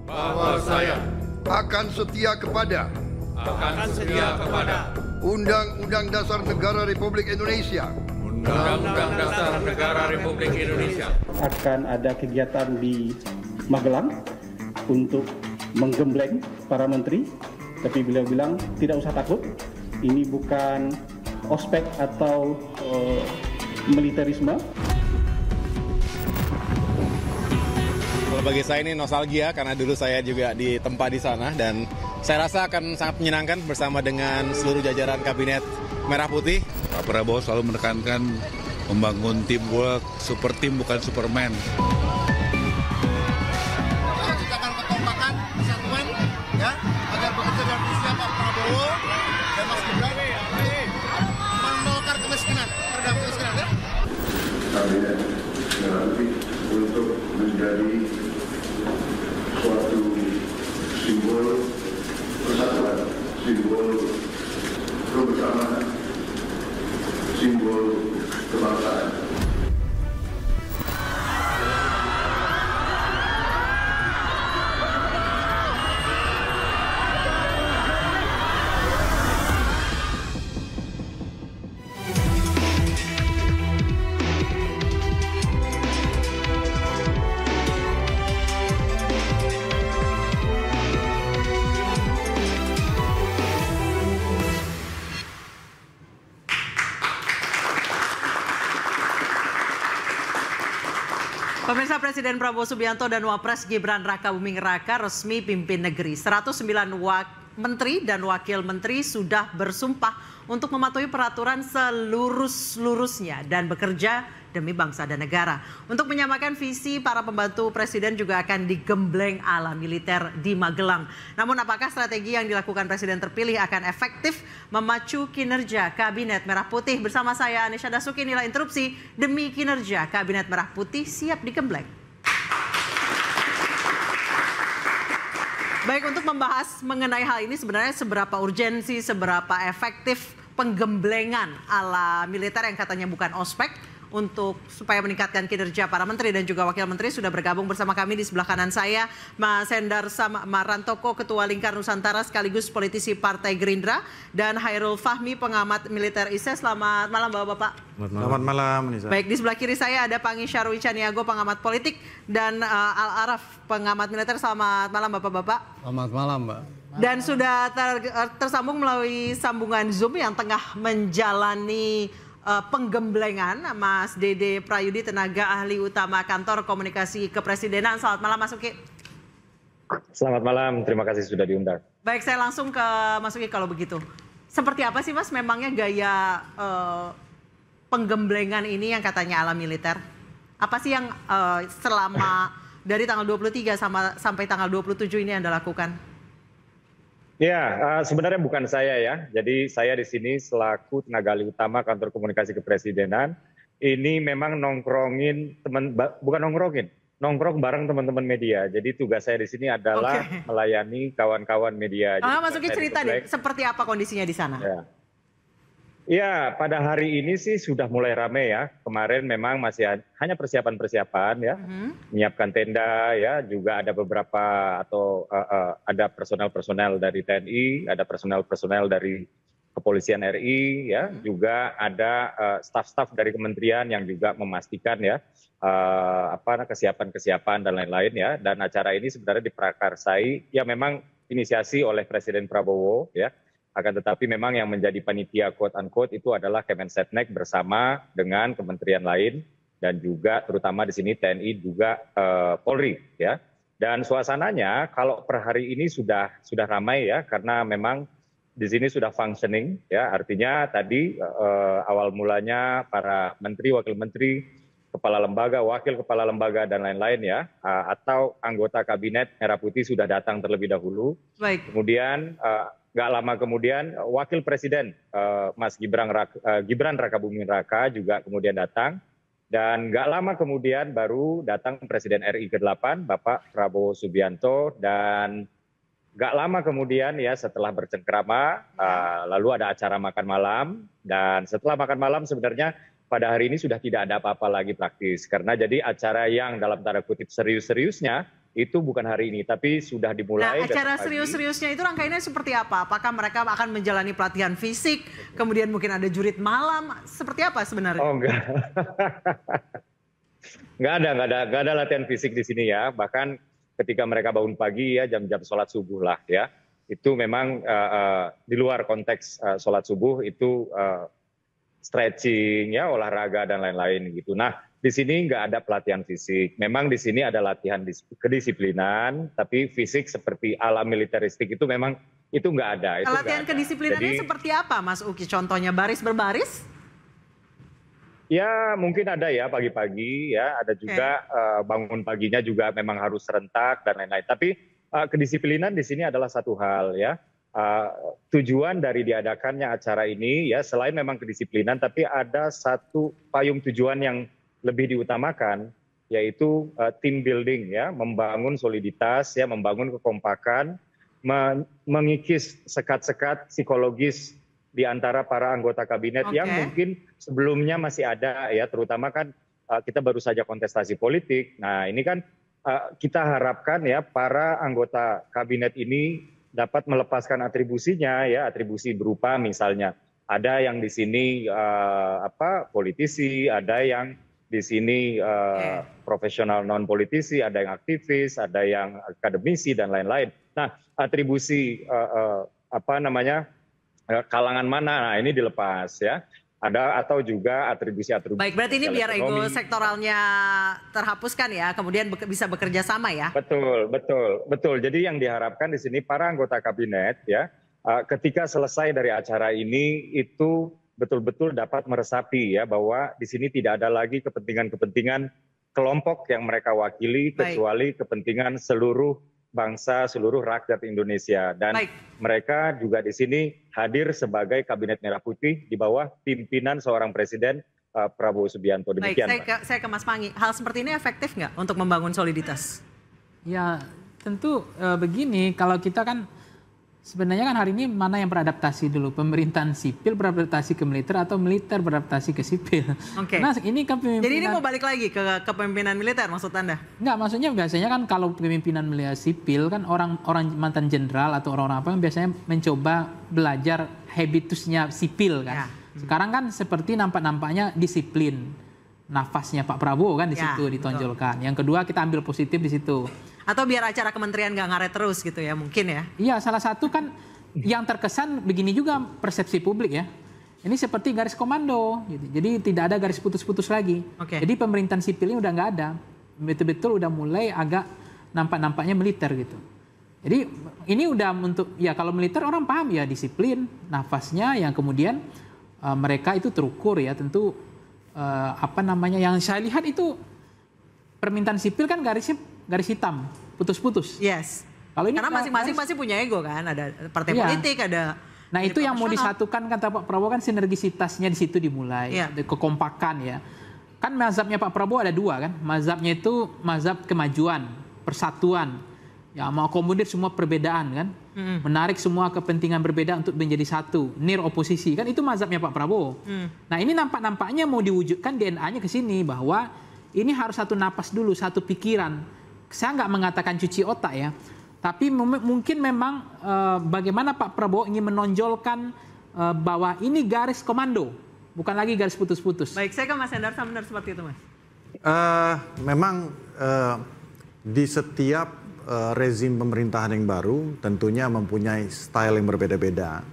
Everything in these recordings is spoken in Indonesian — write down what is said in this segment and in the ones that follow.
Bahwa saya akan setia kepada Undang-Undang Dasar Negara Republik Indonesia, Undang-Undang Dasar Negara Republik Indonesia. Akan ada kegiatan di Magelang untuk menggembleng para menteri, tapi beliau bilang tidak usah takut, ini bukan ospek atau militerisme. Kalau bagi saya ini nostalgia karena dulu saya juga ditempa di sana dan saya rasa akan sangat menyenangkan bersama dengan seluruh jajaran kabinet Merah Putih. Pak Prabowo selalu menekankan membangun teamwork, super team bukan superman. Menciptakan kekompakan, kesatuan, ya, agar bekerja dengan visi Pak Prabowo dan Mas Gibran menolakkan kemiskinan, meredam kemiskinan, ya. Kabinet Merah Putih untuk menjadi suatu simbol persatuan, simbol kebersamaan, simbol kebangsaan. Pemirsa, Presiden Prabowo Subianto dan Wapres Gibran Rakabuming Raka resmi pimpin negeri. 109 menteri dan wakil menteri sudah bersumpah untuk mematuhi peraturan seluruh-seluruhnya dan bekerja demi bangsa dan negara. Untuk menyamakan visi, para pembantu presiden juga akan digembleng ala militer di Magelang. Namun apakah strategi yang dilakukan presiden terpilih akan efektif memacu kinerja Kabinet Merah Putih? Bersama saya Anisha Dasuki, inilah interupsi demi kinerja Kabinet Merah Putih siap digembleng. Baik, untuk membahas mengenai hal ini sebenarnya seberapa urgensi, seberapa efektif penggemblengan ala militer yang katanya bukan ospek untuk supaya meningkatkan kinerja para menteri dan juga wakil menteri, sudah bergabung bersama kami di sebelah kanan saya Mas Hendar Marantoko, Ketua Lingkar Nusantara sekaligus politisi Partai Gerindra, dan Hairul Fahmi, pengamat militer ISE. Selamat malam Bapak-bapak. Selamat malam, Nisa. Baik, di sebelah kiri saya ada Pangi Syarwi Caniago, pengamat politik, dan Al-Araf, pengamat militer. Selamat malam Bapak-bapak. Selamat malam, Mbak. Dan sudah tersambung melalui sambungan Zoom yang tengah menjalani penggemblengan Mas Dede Prayudi, tenaga ahli utama Kantor Komunikasi Kepresidenan. Selamat malam Mas Uki. Selamat malam, terima kasih sudah diundang. Baik, saya langsung ke Mas Uki kalau begitu. Seperti apa sih Mas memangnya gaya penggemblengan ini yang katanya ala militer? Apa sih yang selama dari tanggal 23 sampai tanggal 27 ini Anda lakukan? Ya, sebenarnya bukan saya ya. Jadi saya di sini selaku tenaga ahli utama Kantor Komunikasi Kepresidenan. Ini memang nongkrongin nongkrong bareng teman-teman media. Jadi tugas saya di sini adalah melayani kawan-kawan media. Mas Uki cerita nih, seperti apa kondisinya di sana? Ya, pada hari ini sih sudah mulai ramai ya. Kemarin memang masih hanya persiapan-persiapan ya, menyiapkan tenda ya, juga ada beberapa atau ada personel-personel dari TNI, ada personel-personel dari Kepolisian RI ya, juga ada staf-staf dari kementerian yang juga memastikan ya kesiapan-kesiapan dan lain-lain ya. Dan acara ini sebenarnya diprakarsai ya, memang inisiasi oleh Presiden Prabowo ya. Akan tetapi memang yang menjadi panitia quote-unquote itu adalah Kemensetnek bersama dengan kementerian lain dan juga terutama di sini TNI juga Polri ya. Dan suasananya kalau per hari ini sudah ramai ya, karena memang di sini sudah functioning ya, artinya tadi awal mulanya para menteri, wakil menteri, kepala lembaga, wakil kepala lembaga dan lain-lain ya, atau anggota Kabinet Merah Putih sudah datang terlebih dahulu. Baik. Kemudian nggak lama kemudian Wakil Presiden Mas Gibran Rakabuming Raka juga kemudian datang, dan nggak lama kemudian baru datang Presiden RI ke-8 Bapak Prabowo Subianto, dan nggak lama kemudian ya setelah bercengkrama lalu ada acara makan malam, dan setelah makan malam sebenarnya pada hari ini sudah tidak ada apa-apa lagi praktis, karena jadi acara yang dalam tanda kutip serius-seriusnya itu bukan hari ini, tapi sudah dimulai. Nah, acara serius-seriusnya itu rangkaiannya seperti apa? Apakah mereka akan menjalani pelatihan fisik, kemudian mungkin ada jurit malam, seperti apa sebenarnya? Oh enggak, nggak ada latihan fisik di sini ya. Bahkan ketika mereka bangun pagi ya jam-jam sholat subuh lah ya, itu memang di luar konteks sholat subuh itu stretching ya, olahraga dan lain-lain gitu. Nah, di sini nggak ada pelatihan fisik. Memang di sini ada latihan kedisiplinan, tapi fisik seperti ala militeristik itu memang itu nggak ada. Itu latihan kedisiplinannya seperti apa, Mas Uki? Contohnya baris berbaris? Ya mungkin ada ya pagi-pagi ya, ada juga bangun paginya juga memang harus serentak dan lain-lain. Tapi kedisiplinan di sini adalah satu hal ya. Tujuan dari diadakannya acara ini ya selain memang kedisiplinan, tapi ada satu payung tujuan yang lebih diutamakan, yaitu team building ya, membangun soliditas ya, membangun kekompakan, mengikis sekat-sekat psikologis di antara para anggota kabinet yang mungkin sebelumnya masih ada ya, terutama kan kita baru saja kontestasi politik. Nah ini kan kita harapkan ya para anggota kabinet ini dapat melepaskan atribusinya ya, atribusi berupa misalnya ada yang di sini politisi, ada yang di sini profesional non politisi, ada yang aktivis, ada yang akademisi dan lain-lain. Nah, atribusi kalangan mana? Nah, ini dilepas ya. Ada atau juga atribusi-atribusi. Baik, berarti ini biar ego sektoralnya terhapuskan ya, kemudian bisa bekerja sama ya. Betul. Jadi yang diharapkan di sini para anggota kabinet ya, ketika selesai dari acara ini itu betul-betul dapat meresapi ya bahwa di sini tidak ada lagi kepentingan-kepentingan kelompok yang mereka wakili, kecuali kepentingan seluruh bangsa, seluruh rakyat Indonesia. Dan mereka juga di sini hadir sebagai Kabinet Merah Putih di bawah pimpinan seorang Presiden Prabowo Subianto. Demikian. Baik, saya ke Mas Pangi. Hal seperti ini efektif nggak untuk membangun soliditas? Ya tentu begini, kalau kita kan sebenarnya kan hari ini mana yang beradaptasi dulu, pemerintahan sipil beradaptasi ke militer atau militer beradaptasi ke sipil. Nah ini kan pemimpinan. Jadi ini mau balik lagi ke kepemimpinan militer maksud Anda? Enggak, maksudnya biasanya kan kalau pemimpinan militer sipil kan orang mantan jenderal atau orang-orang apa yang biasanya mencoba belajar habitusnya sipil kan. Sekarang kan seperti nampaknya disiplin. Nafasnya Pak Prabowo kan di situ ditonjolkan. Yang kedua kita ambil positif di situ. Atau biar acara kementerian nggak ngaret terus gitu ya mungkin ya? Iya, salah satu kan yang terkesan begini juga persepsi publik ya. Ini seperti garis komando, gitu. Jadi tidak ada garis putus-putus lagi. Jadi pemerintahan sipilnya udah nggak ada, betul-betul udah mulai agak nampaknya militer gitu. Jadi ini udah untuk ya kalau militer orang paham ya disiplin, nafasnya yang kemudian mereka itu terukur ya tentu yang saya lihat itu permintaan sipil kan garis hitam, putus-putus. Yes. Kalau ini karena masing-masing pasti punya ego kan, ada partai politik, ada. Nah itu yang mau disatukan kata Pak Prabowo kan sinergisitasnya di situ dimulai, kekompakan ya. Kan mazhabnya Pak Prabowo ada dua kan, mazhabnya itu mazhab kemajuan, persatuan, ya mau akomodir semua perbedaan kan, menarik semua kepentingan berbeda untuk menjadi satu, nir oposisi kan itu mazhabnya Pak Prabowo. Nah ini nampaknya mau diwujudkan DNA-nya ke sini bahwa ini harus satu napas dulu, satu pikiran. Saya nggak mengatakan cuci otak ya, tapi mungkin memang bagaimana Pak Prabowo ingin menonjolkan bahwa ini garis komando, bukan lagi garis putus-putus. Baik, saya ke Mas Hendar, benar seperti itu Mas? Memang di setiap rezim pemerintahan yang baru tentunya mempunyai style yang berbeda-beda.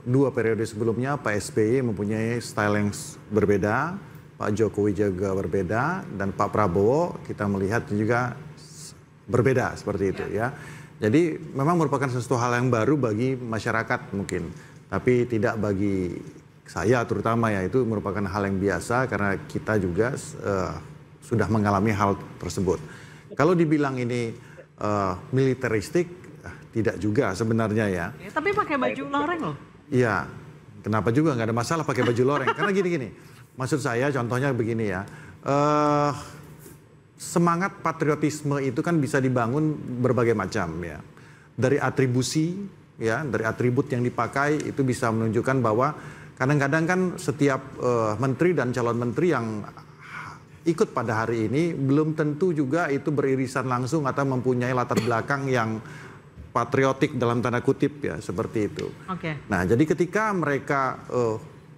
Dua periode sebelumnya Pak SBY mempunyai style yang berbeda, Pak Jokowi juga berbeda, dan Pak Prabowo kita melihat juga berbeda seperti itu ya. Jadi memang merupakan sesuatu hal yang baru bagi masyarakat mungkin, tapi tidak bagi saya terutama ya, itu merupakan hal yang biasa karena kita juga sudah mengalami hal tersebut. Kalau dibilang ini militeristik, tidak juga sebenarnya ya. Tapi pakai baju loreng loh. Iya, kenapa juga nggak ada masalah pakai baju loreng? Karena gini-gini, maksud saya contohnya begini ya, semangat patriotisme itu kan bisa dibangun berbagai macam ya. Dari atribusi ya, dari atribut yang dipakai itu bisa menunjukkan bahwa kadang-kadang kan setiap menteri dan calon menteri yang ikut pada hari ini belum tentu juga itu beririsan langsung atau mempunyai latar belakang yang patriotik dalam tanda kutip ya, seperti itu. Nah, jadi ketika mereka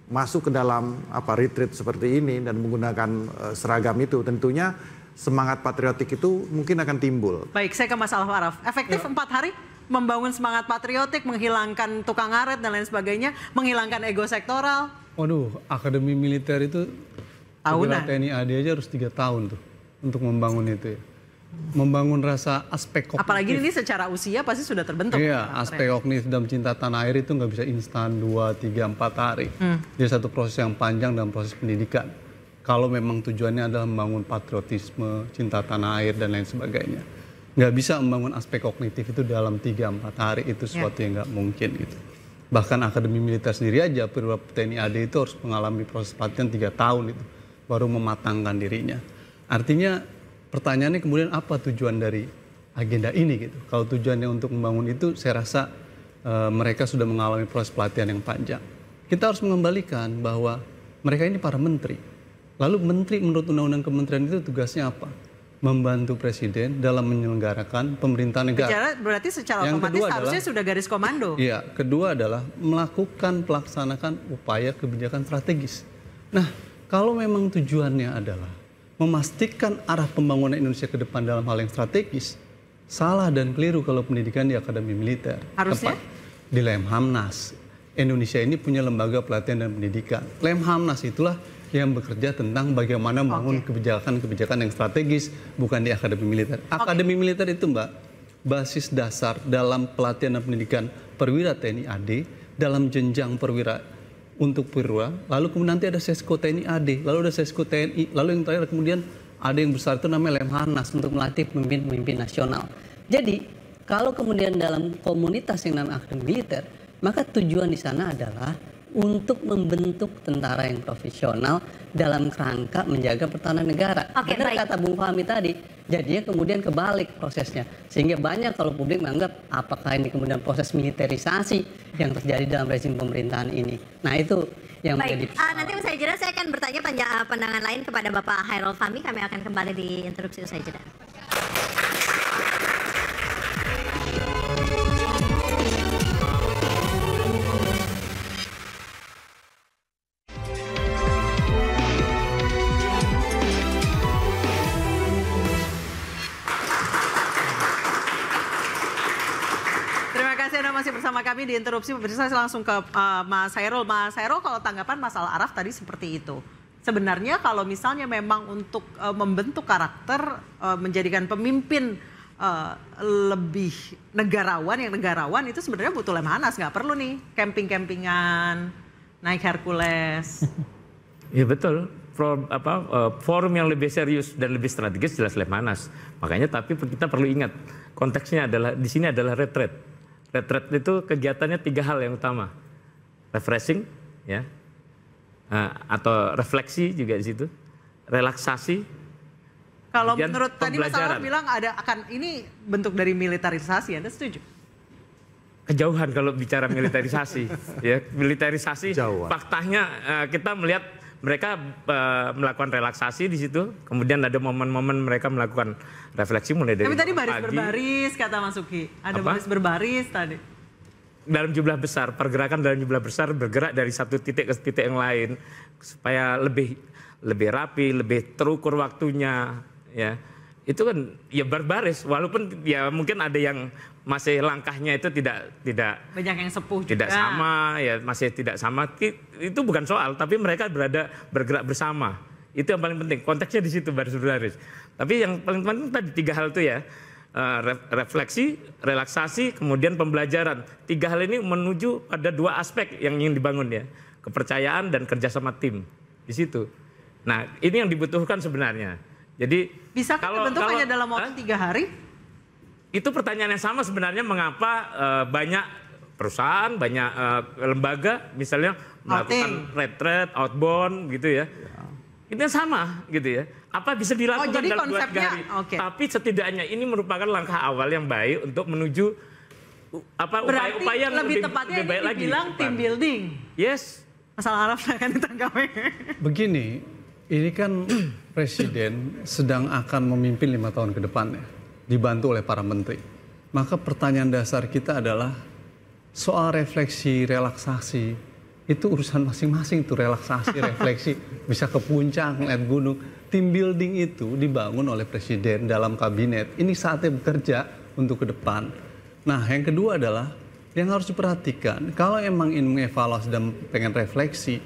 masuk ke dalam retreat seperti ini dan menggunakan seragam itu, tentunya semangat patriotik itu mungkin akan timbul. Baik, saya ke Mas Araf. Efektif 4 hari membangun semangat patriotik, menghilangkan tukang ngaret dan lain sebagainya, menghilangkan ego sektoral. Waduh, akademi militer itu tahunan. TNI AD aja harus 3 tahun tuh untuk membangun itu ya. Membangun rasa aspek kognitif. Apalagi ini secara usia pasti sudah terbentuk. Iya, aspek kognitif dalam cinta tanah air itu nggak bisa instan 2, 3, 4 hari. Dia satu proses yang panjang dalam proses pendidikan. Kalau memang tujuannya adalah membangun patriotisme, cinta tanah air dan lain sebagainya. Nggak bisa membangun aspek kognitif itu dalam 3-4 hari, itu sesuatu yang nggak mungkin gitu. Bahkan akademi militer sendiri aja, perwira TNI AD itu harus mengalami proses pelatihan 3 tahun itu, baru mematangkan dirinya. Artinya pertanyaannya kemudian apa tujuan dari agenda ini gitu. Kalau tujuannya untuk membangun itu, saya rasa mereka sudah mengalami proses pelatihan yang panjang. Kita harus mengembalikan bahwa mereka ini para menteri. Lalu menteri menurut undang-undang kementerian itu tugasnya apa? Membantu presiden dalam menyelenggarakan pemerintahan negara. Berarti secara otomatis harusnya sudah garis komando. Iya, kedua adalah melaksanakan upaya kebijakan strategis. Nah, kalau memang tujuannya adalah memastikan arah pembangunan Indonesia ke depan dalam hal yang strategis, salah dan keliru kalau pendidikan di akademi militer. Harusnya? Di Lemhamnas. Indonesia ini punya lembaga pelatihan dan pendidikan. Lemhamnas itulah yang bekerja tentang bagaimana membangun kebijakan-kebijakan yang strategis, bukan di akademi militer. Akademi militer itu, Mbak, basis dasar dalam pelatihan dan pendidikan perwira TNI AD, dalam jenjang perwira untuk perwira, lalu kemudian nanti ada Sesko TNI AD, lalu ada Sesko TNI, lalu yang terakhir kemudian ada yang besar itu namanya Lemhanas untuk melatih pemimpin-pemimpin nasional. Jadi, kalau kemudian dalam komunitas yang namanya akademi militer, maka tujuan di sana adalah untuk membentuk tentara yang profesional dalam kerangka menjaga pertahanan negara. Benar kata Bung Fahmi tadi, jadinya kemudian kebalik prosesnya. Sehingga banyak kalau publik menganggap apakah ini kemudian proses militerisasi yang terjadi dalam rezim pemerintahan ini. Nah itu yang menjadi nanti usai jeda saya akan bertanya pandangan lain kepada Bapak Hairul Fahmi. Kami akan kembali di interupsi usai jeda. Masih bersama kami di interupsi, pemirsa. Saya langsung ke Mas Hairul. Mas Hairul, kalau tanggapan masalah Araf tadi seperti itu. Sebenarnya kalau misalnya memang untuk membentuk karakter, menjadikan pemimpin lebih negarawan, yang negarawan itu sebenarnya butuh Lemhanas, nggak perlu nih camping-campingan, naik Hercules. Iya betul. Forum yang lebih serius dan lebih strategis jelas Lemhanas. Makanya tapi kita perlu ingat konteksnya adalah di sini adalah retreat. Retreat itu kegiatannya 3 hal yang utama, refreshing, ya, atau refleksi juga di situ, relaksasi. Kalau menurut tadi Mas Araf bilang ini bentuk dari militerisasi, Anda setuju? Kejauhan kalau bicara militerisasi, ya militerisasi. Faktanya kita melihat mereka melakukan relaksasi di situ, kemudian ada momen-momen mereka melakukan refleksi mulai dari tapi tadi baris berbaris kata Mas Uki, ada baris berbaris tadi. Dalam jumlah besar, pergerakan dalam jumlah besar bergerak dari satu titik ke titik yang lain supaya lebih rapi, lebih terukur waktunya, ya. Itu kan ya berbaris, walaupun ya mungkin ada yang masih langkahnya itu tidak banyak yang sepuh tidak juga. sama, ya masih tidak sama. Itu bukan soal, tapi mereka bergerak bersama. Itu yang paling penting. Konteksnya di situ baris. Tapi yang paling penting tadi 3 hal itu ya, refleksi, relaksasi, kemudian pembelajaran. 3 hal ini menuju pada 2 aspek yang ingin dibangun ya, kepercayaan dan kerjasama tim di situ. Nah ini yang dibutuhkan sebenarnya. Jadi bisa dibentuk hanya dalam waktu 3 hari? Itu pertanyaan yang sama sebenarnya, mengapa banyak perusahaan, banyak lembaga misalnya melakukan retreat, outbound gitu ya. Itu sama gitu ya. Apa bisa dilakukan dalam 2-3 hari? Tapi setidaknya ini merupakan langkah awal yang baik untuk menuju upaya-upaya yang lebih baik lagi. Bilang team building. Yes. Masalah Araf akan ditangkap. Begini, Ini kan Presiden sedang akan memimpin 5 tahun ke depannya, dibantu oleh para menteri. Maka pertanyaan dasar kita adalah soal refleksi, relaksasi. Itu urusan masing-masing tuh, relaksasi, refleksi. Bisa ke puncak, ngeliat gunung. Tim building itu dibangun oleh Presiden dalam kabinet. Ini saatnya bekerja untuk ke depan. Nah, yang kedua adalah yang harus diperhatikan, kalau emang ingin mengevaluasi dan pengen refleksi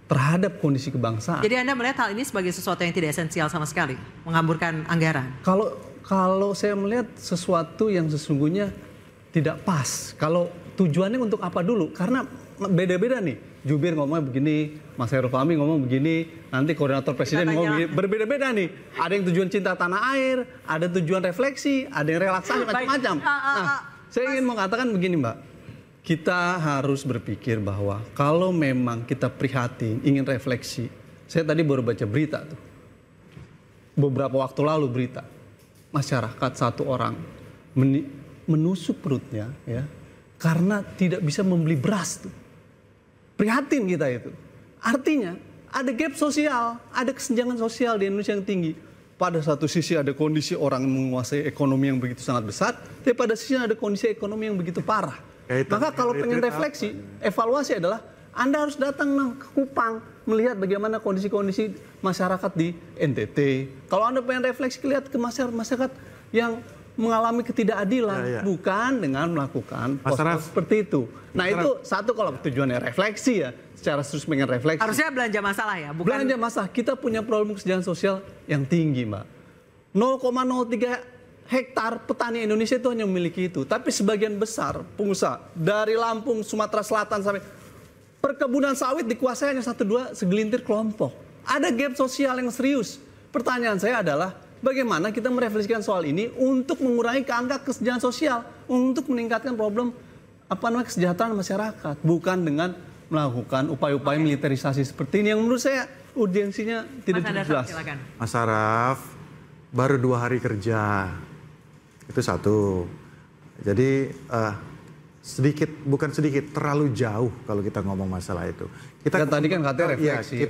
terhadap kondisi kebangsaan. Jadi Anda melihat hal ini sebagai sesuatu yang tidak esensial sama sekali, menghamburkan anggaran? Kalau saya melihat sesuatu yang sesungguhnya tidak pas. Kalau tujuannya untuk apa dulu? Karena beda-beda nih. Jubir ngomongnya begini, Mas Hairul Fahmi ngomong begini, nanti koordinator presiden ngomong begini. Berbeda-beda nih. Ada yang tujuan cinta tanah air, ada tujuan refleksi, ada yang relaksasi, macam-macam. Nah, saya ingin mengatakan begini, Mbak. Kita harus berpikir bahwa kalau memang kita prihatin, ingin refleksi. Saya tadi baru baca berita tuh. Beberapa waktu lalu berita. Masyarakat satu orang menusuk perutnya ya karena tidak bisa membeli beras tuh. Prihatin kita itu. Artinya ada gap sosial, ada kesenjangan sosial di Indonesia yang tinggi. Pada satu sisi ada kondisi orang menguasai ekonomi yang begitu sangat besar, tapi pada sisi ada kondisi ekonomi yang begitu parah. Maka kalau pengen refleksi, evaluasi adalah Anda harus datang ke Kupang, melihat bagaimana kondisi-kondisi masyarakat di NTT. Kalau Anda pengen refleksi, lihat ke masyarakat yang mengalami ketidakadilan, bukan dengan melakukan pos-pos seperti itu. Nah itu satu kalau tujuannya refleksi ya, secara serius pengen refleksi. Harusnya belanja masalah ya, bukan? Belanja masalah, kita punya problem kesenjangan sosial yang tinggi, Mbak. 0,03 hektar petani Indonesia itu hanya memiliki itu. Tapi sebagian besar pengusaha dari Lampung, Sumatera Selatan sampai perkebunan sawit dikuasai hanya 1-2 segelintir kelompok. Ada gap sosial yang serius. Pertanyaan saya adalah bagaimana kita merefleksikan soal ini untuk mengurangi angka kesenjangan sosial, untuk meningkatkan problem kesejahteraan masyarakat, bukan dengan melakukan upaya-upaya militerisasi seperti ini yang menurut saya urgensinya tidak jelas. Mas Araf, baru 2 hari kerja. Itu satu. Jadi bukan sedikit, terlalu jauh kalau kita ngomong masalah itu. Kita tadi kan katanya refleksi.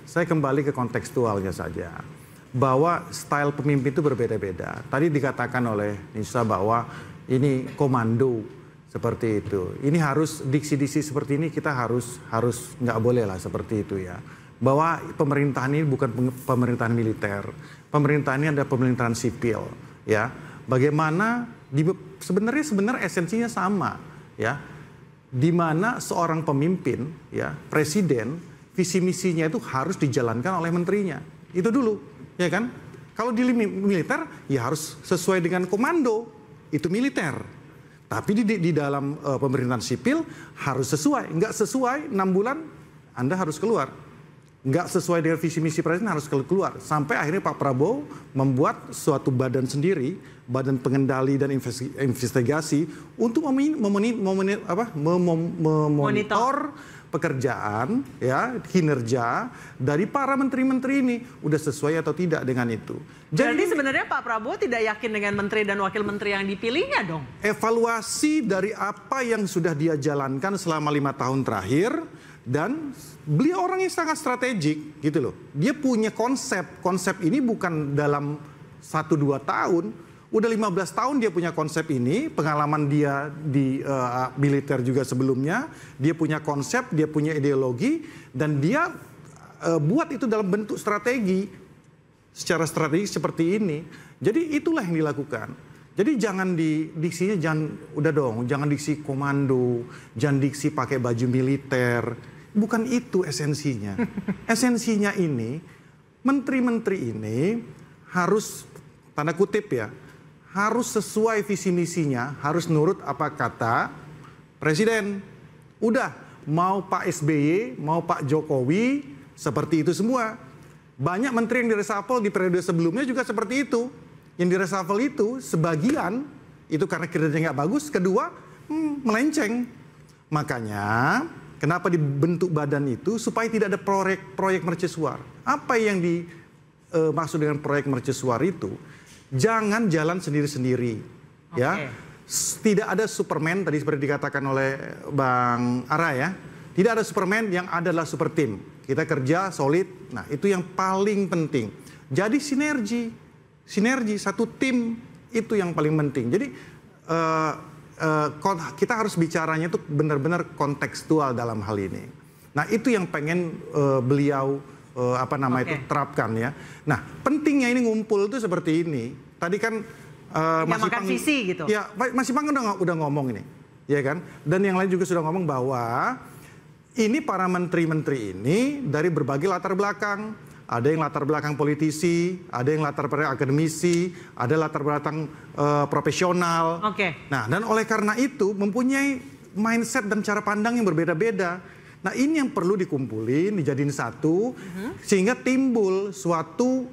Saya kembali ke kontekstualnya saja. Bahwa style pemimpin itu berbeda-beda. Tadi dikatakan oleh Nisa bahwa ini komando seperti itu. Ini harus diksi-diksi seperti ini kita harus nggak boleh lah seperti itu ya. Bahwa pemerintahan ini bukan pemerintahan militer. Pemerintahan ini ada pemerintahan sipil ya. Bagaimana sebenarnya esensinya sama ya, di mana seorang pemimpin ya, presiden, visi misinya itu harus dijalankan oleh menterinya, itu dulu ya kan. Kalau di militer ya harus sesuai dengan komando, itu militer. Tapi di dalam pemerintahan sipil harus sesuai, nggak sesuai 6 bulan Anda harus keluar. Nggak sesuai dengan visi misi presiden harus keluar. Sampai akhirnya Pak Prabowo membuat suatu badan sendiri, badan pengendali dan investigasi untuk memonitor pekerjaan, ya kinerja dari para menteri-menteri ini udah sesuai atau tidak dengan itu. Jadi sebenarnya Pak Prabowo tidak yakin dengan menteri dan wakil menteri yang dipilihnya dong. Evaluasi dari apa yang sudah dia jalankan selama 5 tahun terakhir. Dan beliau orang yang sangat strategik gitu loh. Dia punya konsep ini bukan dalam 1-2 tahun. Udah 15 tahun dia punya konsep ini, pengalaman dia di militer juga sebelumnya. Dia punya konsep, dia punya ideologi, dan dia buat itu dalam bentuk strategi. Secara strategis seperti ini. Jadi itulah yang dilakukan. Jadi jangan diksinya jangan diksi komando, jangan diksi pakai baju militer. Bukan itu esensinya. Esensinya ini, menteri-menteri ini harus, tanda kutip ya, harus sesuai visi misinya, harus nurut apa kata presiden. Udah, mau Pak SBY, mau Pak Jokowi, seperti itu semua. Banyak menteri yang direshuffle di periode sebelumnya juga seperti itu. Yang direshuffle itu, sebagian, itu karena kinerjanya nggak bagus, kedua, melenceng. Makanya, kenapa dibentuk badan itu? Supaya tidak ada proyek mercusuar. Apa yang dimaksud dengan proyek mercusuar itu? Jangan jalan sendiri-sendiri. Ya, tidak ada Superman, tadi seperti dikatakan oleh Bang Ara ya. Tidak ada Superman, yang adalah super team. kita kerja solid. Nah, itu yang paling penting. Jadi sinergi satu tim itu yang paling penting. Jadi kita harus bicaranya itu benar-benar kontekstual dalam hal ini. Nah, itu yang pengen beliau itu terapkan ya. Nah, pentingnya ini ngumpul itu seperti ini. Tadi kan Mas Ipang visi gitu. Ya, Mas Ipang udah ngomong ini, ya kan? Dan yang lain juga sudah ngomong bahwa ini para menteri-menteri ini dari berbagai latar belakang. Ada yang latar belakang politisi, ada yang latar belakang akademisi, ada latar belakang profesional. Nah, dan oleh karena itu mempunyai mindset dan cara pandang yang berbeda-beda. Nah, ini yang perlu dikumpulin, dijadiin satu, sehingga timbul suatu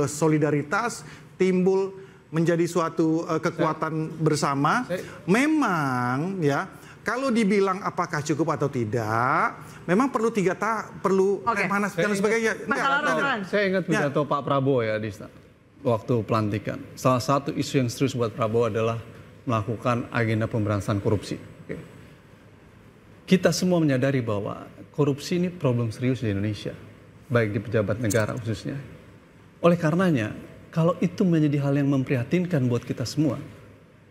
solidaritas, timbul menjadi suatu kekuatan bersama. Memang ya. Kalau dibilang apakah cukup atau tidak, memang perlu Lemhanas dan sebagainya. Saya ingat pidato Pak Prabowo ya di waktu pelantikan. Salah satu isu yang serius buat Prabowo adalah melakukan agenda pemberantasan korupsi. Kita semua menyadari bahwa korupsi ini problem serius di Indonesia, baik di pejabat negara khususnya. Oleh karenanya, kalau itu menjadi hal yang memprihatinkan buat kita semua,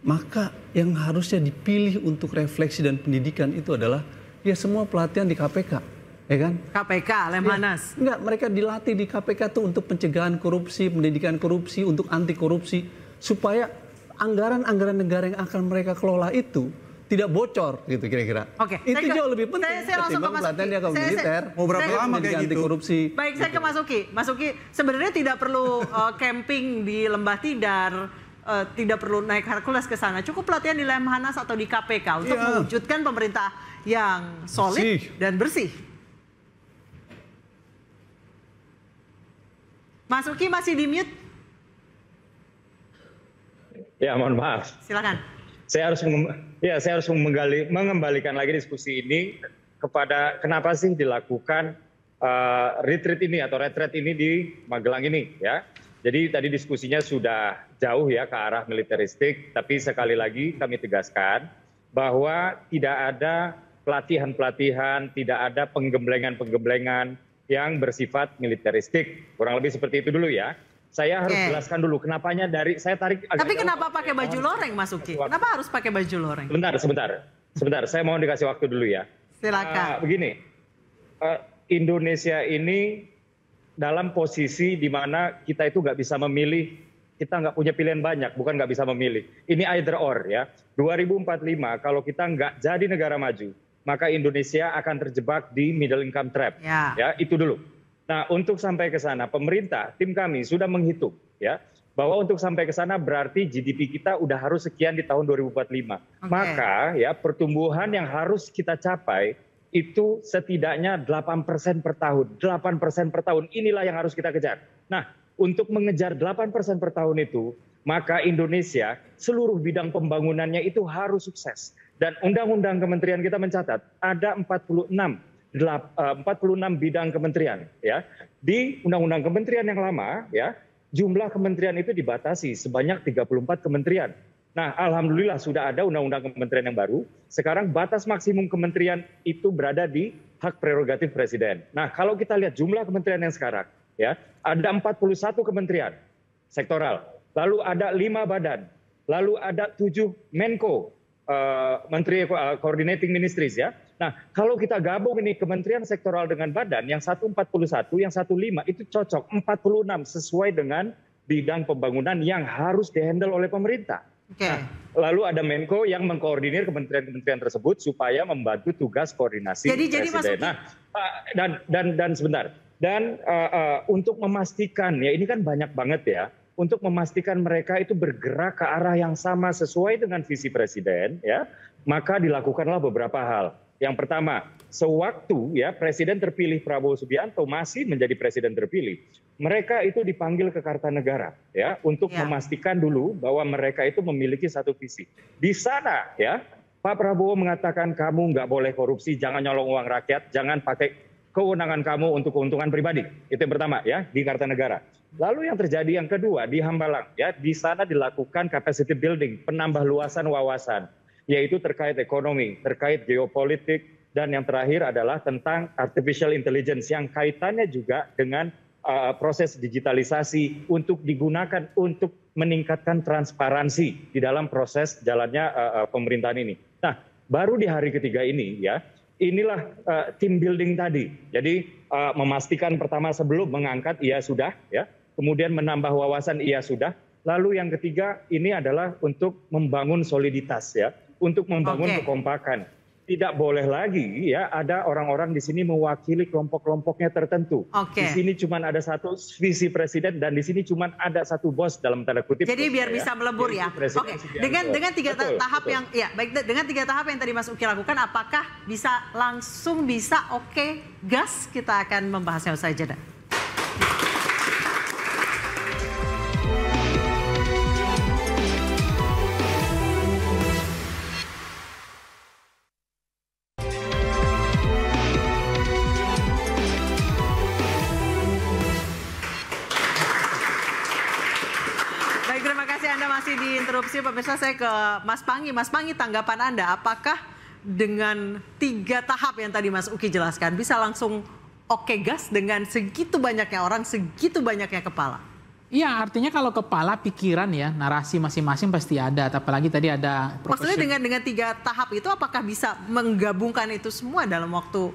maka yang harusnya dipilih untuk refleksi dan pendidikan itu adalah ya semua pelatihan di KPK, ya kan? KPK, Lemhanas. Ya, enggak, mereka dilatih di KPK tuh untuk pencegahan korupsi, pendidikan korupsi, untuk anti korupsi, supaya anggaran-anggaran negara yang akan mereka kelola itu tidak bocor, gitu kira-kira. Itu jauh lebih penting ketimbang pelatihan dia ke militer. Mau berapa lama kayak gitu? Anti korupsi. Baik, saya ke Mas Uki. Sebenarnya tidak perlu camping di Lembah Tidar. Tidak perlu naik Hercules ke sana, cukup pelatihan di Lemhanas atau di KPK untuk mewujudkan pemerintah yang solid dan bersih. Mas Uki masih di mute? Ya, mohon maaf. Silakan. Saya harus mengembalikan lagi diskusi ini kepada kenapa sih dilakukan retreat ini atau retreat ini di Magelang ini, ya. Jadi tadi diskusinya sudah jauh ya ke arah militeristik, tapi sekali lagi kami tegaskan bahwa tidak ada pelatihan-pelatihan, tidak ada penggemblengan-penggemblengan yang bersifat militeristik. Kurang lebih seperti itu dulu ya. Saya harus jelaskan dulu kenapanya saya tarik. Tapi kenapa pakai baju loreng, Mas Uki? Kenapa harus pakai baju loreng? Sebentar. Saya mohon dikasih waktu dulu ya. Silakan. Begini, Indonesia ini dalam posisi di mana kita itu nggak bisa memilih, kita nggak punya pilihan banyak, bukan nggak bisa memilih. Ini either or ya. 2045 kalau kita nggak jadi negara maju, maka Indonesia akan terjebak di middle income trap. Ya, itu dulu. Nah, untuk sampai ke sana, pemerintah, tim kami sudah menghitung ya, bahwa untuk sampai ke sana berarti GDP kita udah harus sekian di tahun 2045. Maka ya pertumbuhan yang harus kita capai itu setidaknya 8% per tahun. 8% per tahun, inilah yang harus kita kejar. Nah, untuk mengejar 8% per tahun itu, maka Indonesia seluruh bidang pembangunannya itu harus sukses. Dan undang-undang kementerian kita mencatat ada 46 bidang kementerian. Ya. Di undang-undang kementerian yang lama, ya, jumlah kementerian itu dibatasi sebanyak 34 kementerian. Nah, alhamdulillah sudah ada undang-undang kementerian yang baru. Sekarang batas maksimum kementerian itu berada di hak prerogatif presiden. Nah, kalau kita lihat jumlah kementerian yang sekarang, ya, ada 41 kementerian sektoral, lalu ada 5 badan, lalu ada 7 Menko, Menteri Coordinating Ministries ya. Nah, kalau kita gabung ini kementerian sektoral dengan badan, yang satu 41, yang satu 5, itu cocok 46 sesuai dengan bidang pembangunan yang harus dihandle oleh pemerintah. Nah, lalu ada Menko yang mengkoordinir kementerian-kementerian tersebut supaya membantu tugas koordinasi presiden. Nah, dan sebentar. Dan untuk memastikan ya, ini kan banyak banget ya, untuk memastikan mereka itu bergerak ke arah yang sama sesuai dengan visi presiden ya, maka dilakukanlah beberapa hal. Yang pertama, sewaktu ya Presiden terpilih Prabowo Subianto masih menjadi presiden terpilih, mereka itu dipanggil ke Kartanegara ya untuk memastikan dulu bahwa mereka itu memiliki satu visi. Di sana ya Pak Prabowo mengatakan kamu nggak boleh korupsi, jangan nyolong uang rakyat, jangan pakai kewenangan kamu untuk keuntungan pribadi. Itu yang pertama ya di Kartanegara. Lalu yang terjadi yang kedua di Hambalang ya, di sana dilakukan capacity building, penambah luasan wawasan, yaitu terkait ekonomi, terkait geopolitik, Dan yang terakhir adalah tentang artificial intelligence yang kaitannya juga dengan proses digitalisasi untuk digunakan untuk meningkatkan transparansi di dalam proses jalannya pemerintahan ini. Nah, baru di hari ketiga ini ya, inilah team building tadi. Jadi memastikan pertama sebelum mengangkat iya sudah ya, kemudian menambah wawasan iya sudah. Lalu yang ketiga ini adalah untuk membangun soliditas ya, untuk membangun kekompakan. Tidak boleh lagi ya ada orang-orang di sini mewakili kelompok-kelompoknya tertentu. Di sini cuma ada satu visi presiden dan di sini cuma ada satu bos dalam tanda kutip. Jadi biar bisa melebur ya. Dengan tiga tahap yang ya baik, dengan 3 tahap yang tadi Mas Uki lakukan, apakah bisa langsung bisa gas? Kita akan membahasnya usai jeda. Interupsi pemirsa, saya ke Mas Panggi. Mas Panggi, tanggapan Anda, apakah dengan 3 tahap yang tadi Mas Uki jelaskan bisa langsung gas dengan segitu banyaknya orang, segitu banyaknya kepala? Iya, artinya kalau kepala, pikiran ya, narasi masing-masing pasti ada. Apalagi tadi ada maksudnya dengan 3 tahap itu apakah bisa menggabungkan itu semua dalam waktu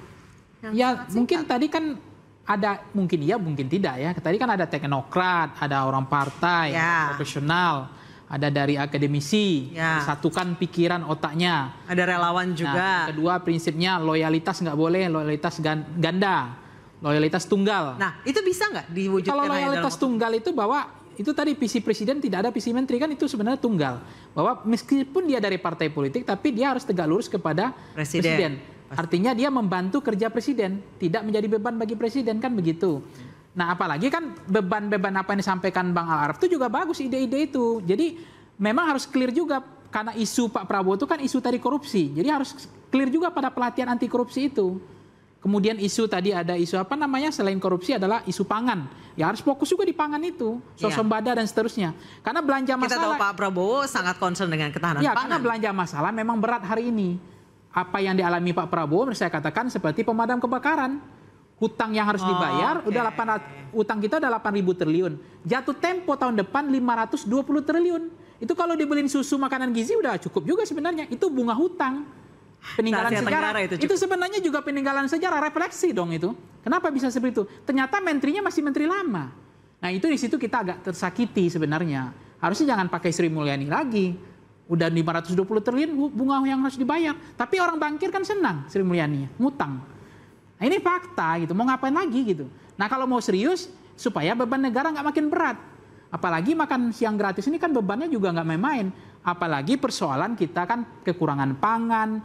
yang ya mungkin tadi kan ada, mungkin iya mungkin tidak ya. Tadi kan ada teknokrat, ada orang partai, profesional, ada dari akademisi, satukan pikiran otaknya. Ada relawan juga. Nah, kedua prinsipnya loyalitas nggak boleh, loyalitas ganda, loyalitas tunggal. Nah itu bisa nggak diwujudkan? Kalau loyalitas tunggal itu bahwa itu tadi visi presiden tidak ada visi menteri, kan itu sebenarnya tunggal. Bahwa meskipun dia dari partai politik tapi dia harus tegak lurus kepada presiden. Artinya dia membantu kerja presiden, tidak menjadi beban bagi presiden, kan begitu. Nah apalagi kan beban-beban apa yang disampaikan Bang Al-Araf itu juga bagus, ide-ide itu. Jadi memang harus clear juga, karena isu Pak Prabowo itu kan isu tadi korupsi. Jadi harus clear juga pada pelatihan anti korupsi itu. Kemudian isu tadi ada isu apa namanya selain korupsi adalah isu pangan. Ya harus fokus juga di pangan itu, swasembada dan seterusnya. Karena belanja masalah. Kita tahu Pak Prabowo sangat concern dengan ketahanan pangan. Karena belanja masalah memang berat hari ini. Apa yang dialami Pak Prabowo saya katakan seperti pemadam kebakaran. Hutang yang harus dibayar, utang kita udah 8.000 triliun. Jatuh tempo tahun depan 520 triliun. Itu kalau dibeliin susu, makanan gizi udah cukup juga sebenarnya. Itu bunga hutang. Peninggalan sejarah. Itu sebenarnya juga peninggalan sejarah, refleksi dong itu. Kenapa bisa seperti itu? Ternyata menterinya masih menteri lama. Nah itu di situ kita agak tersakiti sebenarnya. Harusnya jangan pakai Sri Mulyani lagi. Udah 520 triliun bunga yang harus dibayar. Tapi orang bankir kan senang Sri Mulyani, ngutang. Nah, ini fakta gitu, mau ngapain lagi gitu. Nah kalau mau serius, supaya beban negara nggak makin berat. Apalagi makan siang gratis ini kan bebannya juga nggak main-main. Apalagi persoalan kita kan kekurangan pangan,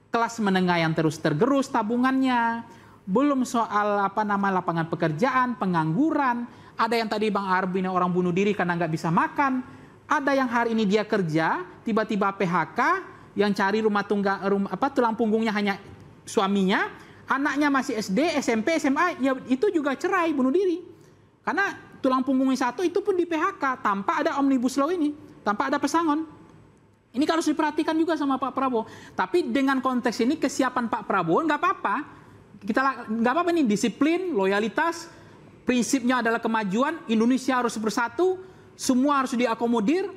kelas menengah yang terus tergerus tabungannya, belum soal lapangan pekerjaan, pengangguran. Ada yang tadi Bang Arbin orang bunuh diri karena nggak bisa makan. Ada yang hari ini dia kerja, tiba-tiba PHK, yang cari tulang punggungnya hanya suaminya. Anaknya masih SD, SMP, SMA, ya itu juga cerai, bunuh diri. Karena tulang punggungnya satu itu pun di PHK, tanpa ada Omnibus Law ini, tanpa ada pesangon. Ini harus diperhatikan juga sama Pak Prabowo. Tapi dengan konteks ini kesiapan Pak Prabowo nggak apa-apa. Nggak apa-apa nih, disiplin, loyalitas, prinsipnya adalah kemajuan, Indonesia harus bersatu, semua harus diakomodir.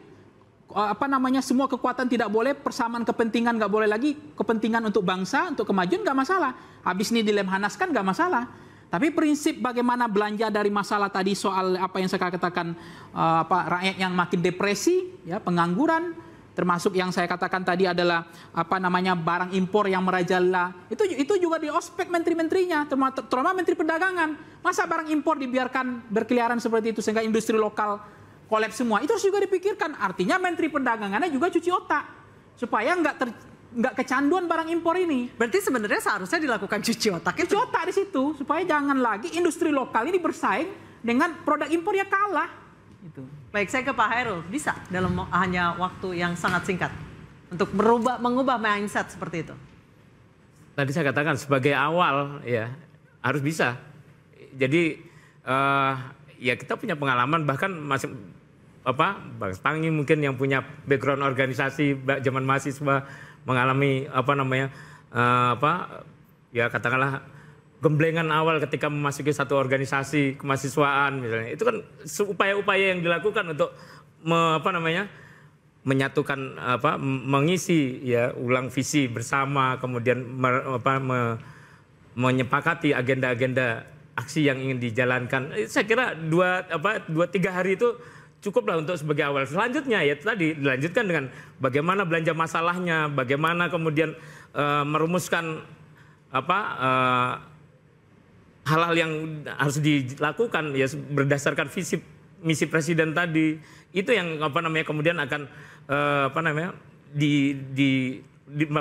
Semua kekuatan tidak boleh, persamaan kepentingan nggak boleh lagi, kepentingan untuk bangsa, untuk kemajuan nggak masalah. Habis ini dilemhanaskan nggak masalah. Tapi prinsip bagaimana belanja dari masalah tadi soal apa yang saya katakan rakyat yang makin depresi, ya pengangguran, termasuk yang saya katakan tadi adalah barang impor yang merajalela. Itu juga di ospek menteri-menterinya, terutama menteri perdagangan. Masa barang impor dibiarkan berkeliaran seperti itu sehingga industri lokal kolaps semua, itu harus juga dipikirkan. Artinya menteri perdagangannya juga cuci otak supaya nggak kecanduan barang impor ini. Berarti sebenarnya seharusnya dilakukan cuci otak. Cuci otak di situ supaya jangan lagi industri lokal ini bersaing dengan produk impor ya kalah. Gitu. Baik, saya ke Pak Hairul. Bisa dalam hanya waktu yang sangat singkat untuk mengubah mindset seperti itu? Tadi saya katakan sebagai awal ya harus bisa. Jadi ya kita punya pengalaman, bahkan Bang Panggi mungkin yang punya background organisasi zaman mahasiswa mengalami ya katakanlah gemblengan awal ketika memasuki satu organisasi kemahasiswaan misalnya, itu kan upaya-upaya yang dilakukan untuk menyatukan mengisi ya ulang visi bersama, kemudian menyepakati agenda-agenda aksi yang ingin dijalankan. Saya kira 2-3 hari itu cukuplah untuk sebagai awal. Selanjutnya ya tadi dilanjutkan dengan bagaimana belanja masalahnya, bagaimana kemudian merumuskan hal-hal yang harus dilakukan ya berdasarkan visi misi presiden tadi. Itu yang kemudian akan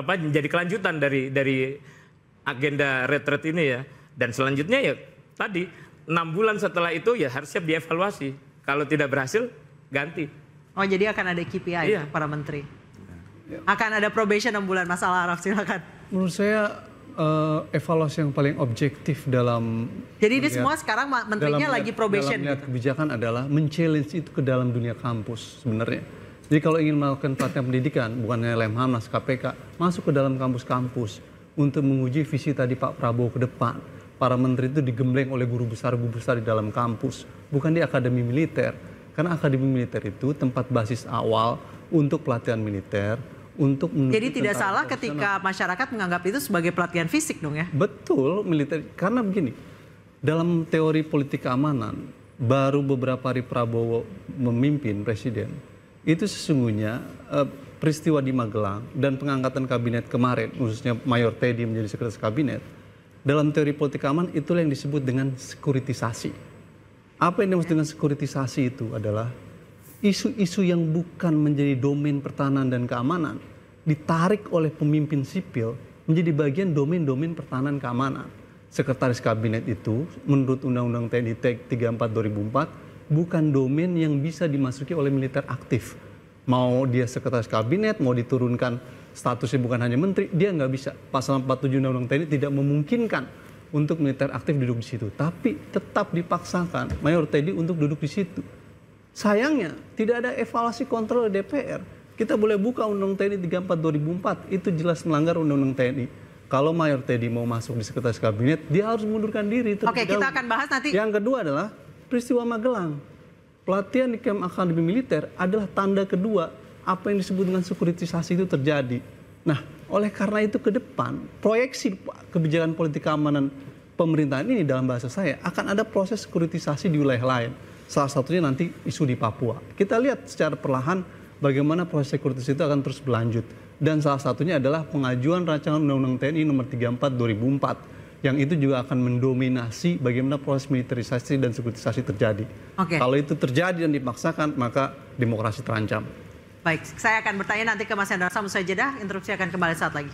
menjadi kelanjutan dari agenda retret ini ya. Dan selanjutnya ya tadi 6 bulan setelah itu ya harus siap dievaluasi. Kalau tidak berhasil ganti. Oh jadi akan ada KPI para menteri. Akan ada probation 6 bulan. Mas Al-Araf silakan. Menurut saya evaluasi yang paling objektif dalam jadi ini semua sekarang menterinya lagi probation dalam kebijakan adalah men-challenge itu ke dalam dunia kampus sebenarnya. Jadi kalau ingin melakukan pelatihan pendidikan bukan hanya Lemhanas, KPK, masuk ke dalam kampus-kampus untuk menguji visi tadi Pak Prabowo ke depan. Para menteri itu digembleng oleh guru besar di dalam kampus, bukan di akademi militer. Karena akademi militer itu tempat basis awal untuk pelatihan militer. Jadi tidak salah ketika masyarakat menganggap itu sebagai pelatihan fisik dong ya? Betul, militer. Karena begini, dalam teori politik keamanan, baru beberapa hari Prabowo memimpin presiden, itu sesungguhnya peristiwa di Magelang dan pengangkatan kabinet kemarin, khususnya Mayor Teddy menjadi sekretaris kabinet, dalam teori politik keamanan itulah yang disebut dengan sekuritisasi. Apa yang dimaksud dengan sekuritisasi itu adalah isu-isu yang bukan menjadi domain pertahanan dan keamanan ditarik oleh pemimpin sipil menjadi bagian domain-domain pertahanan keamanan. Sekretaris kabinet itu menurut Undang-Undang TNI 34 2004 bukan domain yang bisa dimasuki oleh militer aktif. Mau dia sekretaris kabinet, mau diturunkan statusnya bukan hanya menteri, dia nggak bisa. Pasal 47 Undang-Undang TNI tidak memungkinkan untuk militer aktif duduk di situ. Tapi tetap dipaksakan Mayor Teddy untuk duduk di situ. Sayangnya tidak ada evaluasi kontrol DPR. Kita boleh buka Undang-Undang TNI 34 2004, itu jelas melanggar Undang-Undang TNI. Kalau Mayor Teddy mau masuk di sekretaris kabinet, dia harus mengundurkan diri. Oke, kita akan bahas nanti. Yang kedua adalah peristiwa Magelang. Pelatihan di kamp akademi militer adalah tanda kedua apa yang disebut dengan sekuritisasi itu terjadi. Nah, oleh karena itu ke depan, proyeksi kebijakan politik keamanan pemerintahan ini dalam bahasa saya akan ada proses sekuritisasi di wilayah lain. Salah satunya nanti isu di Papua. Kita lihat secara perlahan bagaimana proses sekuritisasi itu akan terus berlanjut. Dan salah satunya adalah pengajuan rancangan Undang-Undang TNI nomor 34 2004 yang itu juga akan mendominasi bagaimana proses militerisasi dan sekuritisasi terjadi. Kalau itu terjadi dan dipaksakan, maka demokrasi terancam. Baik, saya akan bertanya nanti ke Mas Hendra. Usai jeda, interupsi akan kembali saat lagi.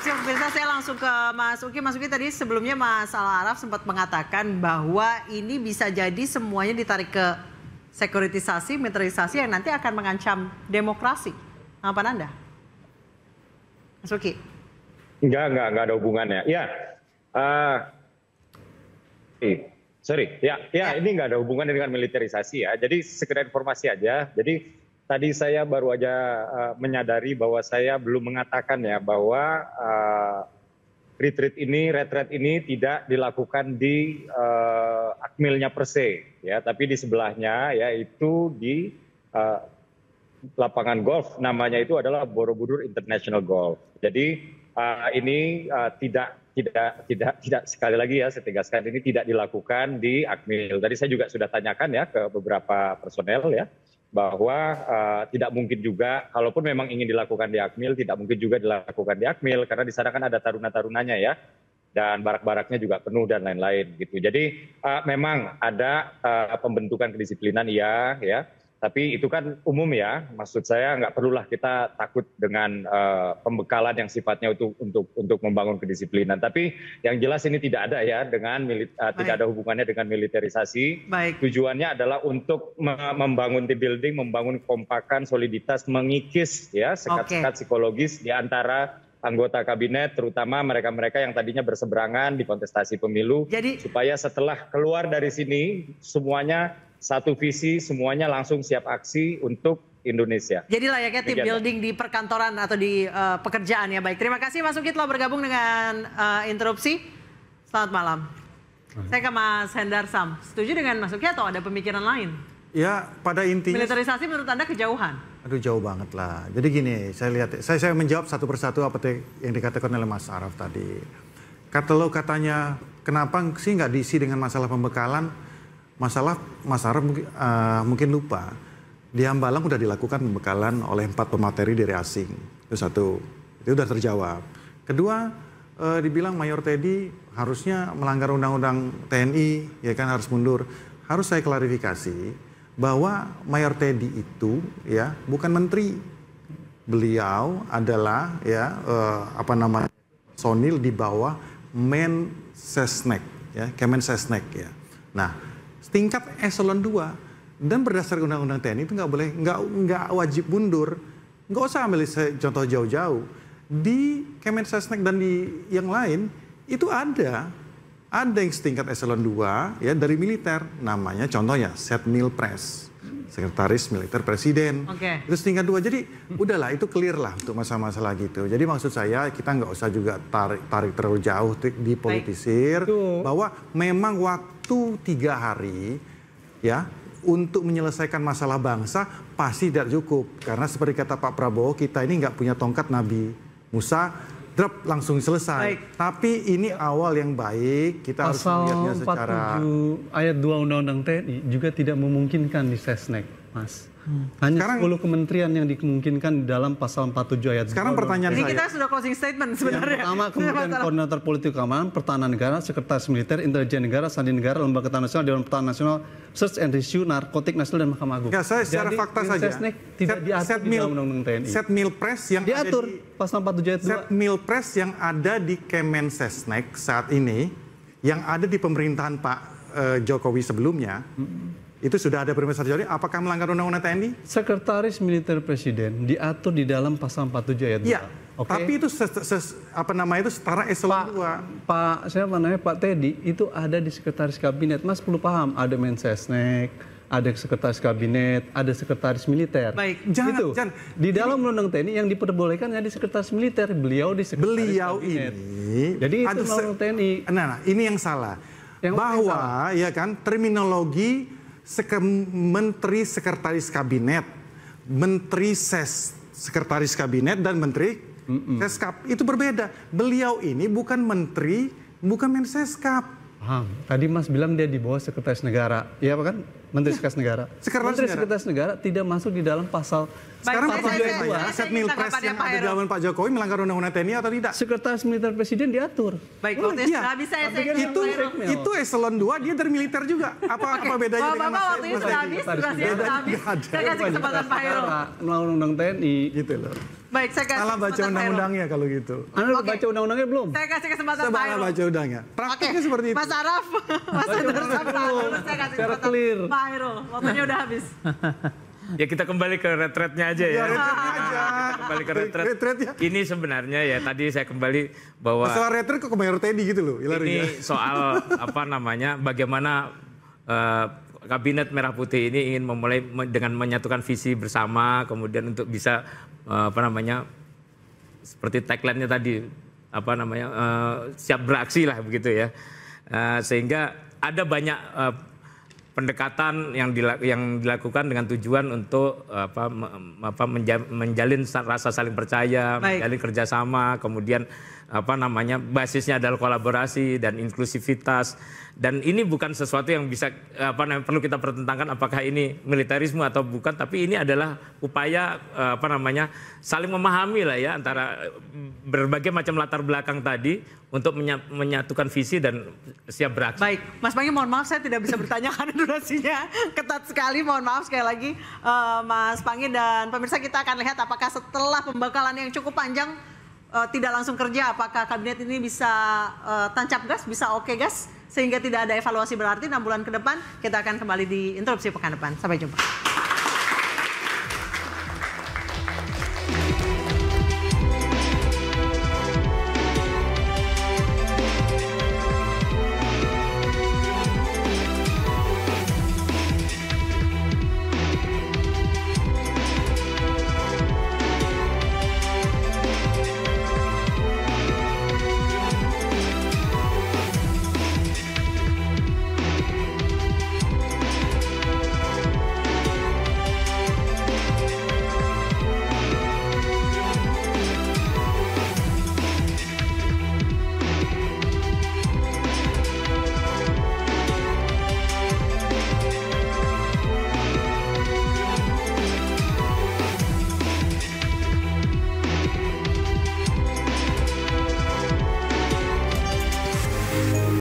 Pemirsa, saya langsung ke Mas Uki. Mas Uki, tadi sebelumnya Mas Al-Araf sempat mengatakan bahwa ini bisa jadi semuanya ditarik ke sekuritisasi, militerisasi yang nanti akan mengancam demokrasi. Apa Anda? Mas Uki? Enggak ada hubungannya. Ya, ini enggak ada hubungannya dengan militerisasi ya. Jadi sekedar informasi aja. Jadi tadi saya baru aja menyadari bahwa saya belum mengatakan ya bahwa retreat ini tidak dilakukan di Akmilnya per se ya, tapi di sebelahnya yaitu di lapangan golf, namanya itu adalah Borobudur International Golf. Jadi ini tidak sekali lagi ya saya tegaskan, ini tidak dilakukan di Akmil. Tadi saya juga sudah tanyakan ya ke beberapa personel ya, bahwa tidak mungkin juga, kalaupun memang ingin dilakukan di Akmil, tidak mungkin juga dilakukan di Akmil, karena di sana kan ada taruna-tarunanya ya, dan barak-baraknya juga penuh dan lain-lain gitu. Jadi memang ada pembentukan kedisiplinan ya, Tapi itu kan umum ya, maksud saya nggak perlulah kita takut dengan pembekalan yang sifatnya untuk membangun kedisiplinan. Tapi yang jelas ini tidak ada ya dengan tidak ada hubungannya dengan militerisasi. Tujuannya adalah untuk membangun team building, membangun kompakan, soliditas, mengikis ya sekat-sekat psikologis di antara anggota kabinet, terutama mereka-mereka yang tadinya berseberangan di kontestasi pemilu, supaya setelah keluar dari sini semuanya satu visi, semuanya langsung siap aksi untuk Indonesia. Jadi layaknya tim building di perkantoran atau di pekerjaan ya. Baik, terima kasih Mas Uki telah bergabung dengan Interupsi. Selamat malam. Saya ke Mas Hendar Sam. Setuju dengan Mas Uki atau ada pemikiran lain? Ya, pada intinya militerisasi menurut Anda kejauhan? Aduh, jauh banget lah. Jadi gini, saya menjawab satu persatu apa yang dikatakan oleh Mas Araf tadi. Kalau katanya kenapa sih nggak diisi dengan masalah pembekalan? Masalah Mas Araf mungkin lupa, di Hambalang sudah dilakukan pembekalan oleh 4 pemateri dari asing. Itu satu, itu sudah terjawab. Kedua, dibilang Mayor Teddy harusnya melanggar undang-undang TNI, ya kan harus mundur. Harus saya klarifikasi bahwa Mayor Teddy itu ya bukan menteri. Beliau adalah ya personil di bawah Mensesnek, ya Kemensesnek ya. Nah, tingkat eselon 2 dan berdasarkan undang-undang TNI itu nggak wajib mundur. Nggak usah ambil contoh jauh-jauh. Di Kemensesnek dan di yang lain itu ada yang setingkat eselon 2 ya dari militer, namanya contohnya Setmilpres, Sekretaris Militer Presiden. Itu setingkat 2. Jadi udahlah, itu clear lah untuk masalah-masalah gitu. Jadi maksud saya kita nggak usah juga tarik terlalu jauh dipolitisir, bahwa memang waktu 3 hari ya untuk menyelesaikan masalah bangsa pasti tidak cukup, karena seperti kata Pak Prabowo, kita ini nggak punya tongkat Nabi Musa drop langsung selesai. Tapi ini awal yang baik, kita harus melihatnya secara. Pasal 47 ayat 2 Undang-Undang TNI juga tidak memungkinkan di Sesnek, Mas. Hanya sekarang, 10 kementerian yang dimungkinkan dalam pasal 47 ayat 2. Sekarang pertanyaan saya. Ini kita sudah closing statement sebenarnya. Yang pertama, Kementerian Koordinator Politik Keamanan, Pertahanan Negara, Sekretaris Militer, Intelijen Negara, Sandi Negara, Lembaga Ketahanan Nasional, Dewan Pertahanan Nasional, Search and Rescue, Narkotik Nasional, dan Mahkamah Agung. Ya, saya secara fakta saja. Tidak diatur di dalam Undang-Undang TNI. Setmilpres yang diatur ada di pasal 47 ayat 2. Setmilpres yang ada di Kemensesnek saat ini, yang ada di pemerintahan Pak Jokowi sebelumnya, itu sudah ada perintah Jokowi, apakah melanggar undang-undang TNI? Sekretaris Militer Presiden diatur di dalam pasal 47 ayat 2. Iya, tapi itu itu setara eselon 2. Pak Teddy itu ada di Sekretaris Kabinet. Mas perlu paham, ada Mensesnek, ada Sekretaris Kabinet, ada Sekretaris Militer. Baik, jangan. Di dalam undang TNI yang diperbolehkan ya di Sekretaris Militer, beliau di Sekretaris Kabinet. Ini, jadi itu undang TNI. Nah, ini yang salah. Bahwa ya kan terminologi Menteri Sekretaris Kabinet, Menteri Sekretaris Kabinet, dan Menteri Seskap itu berbeda. Beliau ini bukan menteri, bukan Menseskap. Paham. Tadi Mas bilang dia di bawah Sekretaris Negara, iya kan? Menteri Sekretaris Negara. Sekretaris Negara tidak masuk di dalam pasal. Sekarang Setmilpres yang ada di zaman Pak Jokowi melanggar undang-undang TNI atau tidak? Sekretaris Militer Presiden diatur. Baik, itu eselon 2 dia dari militer juga. Apa bedanya dengan Mas? Waktunya sudah habis, saya kasih kesempatan Pak Heru. Melawan undang TNI gitu loh. Baik, saya kasih salah baca undang-undangnya kalau gitu. Anda baca undang-undangnya belum? Saya kasih kesempatan Pak Heru. Baca undangnya. Praktiknya seperti itu. Mas Araf, Mas Hendar Sam, saya kasih kesempatan Pak Heru. Waktunya udah habis. Ya kita kembali ke retretnya aja ya. Kembali ke retret. Ini sebenarnya ya tadi saya kembali bahwa masalah retret kok ke Mayor Teddy gitu loh. Ini soal bagaimana Kabinet Merah Putih ini ingin memulai dengan menyatukan visi bersama, kemudian untuk bisa seperti tagline-nya tadi siap beraksi lah begitu ya. Sehingga ada banyak pendekatan yang dilakukan dengan tujuan untuk menjalin rasa saling percaya, menjalin kerjasama, kemudian basisnya adalah kolaborasi dan inklusivitas. Dan ini bukan sesuatu yang bisa perlu kita pertentangkan apakah ini militerisme atau bukan, tapi ini adalah upaya saling memahami lah ya antara berbagai macam latar belakang tadi untuk menyatukan visi dan siap beraksi. Baik, Mas Pangi, mohon maaf saya tidak bisa bertanya karena durasinya ketat sekali. Mohon maaf sekali lagi Mas Pangi, dan pemirsa, kita akan lihat apakah setelah pembekalan yang cukup panjang tidak langsung kerja, apakah kabinet ini bisa tancap gas, bisa oke gas, sehingga tidak ada evaluasi berarti 6 bulan ke depan. Kita akan kembali di interupsi pekan depan. Sampai jumpa.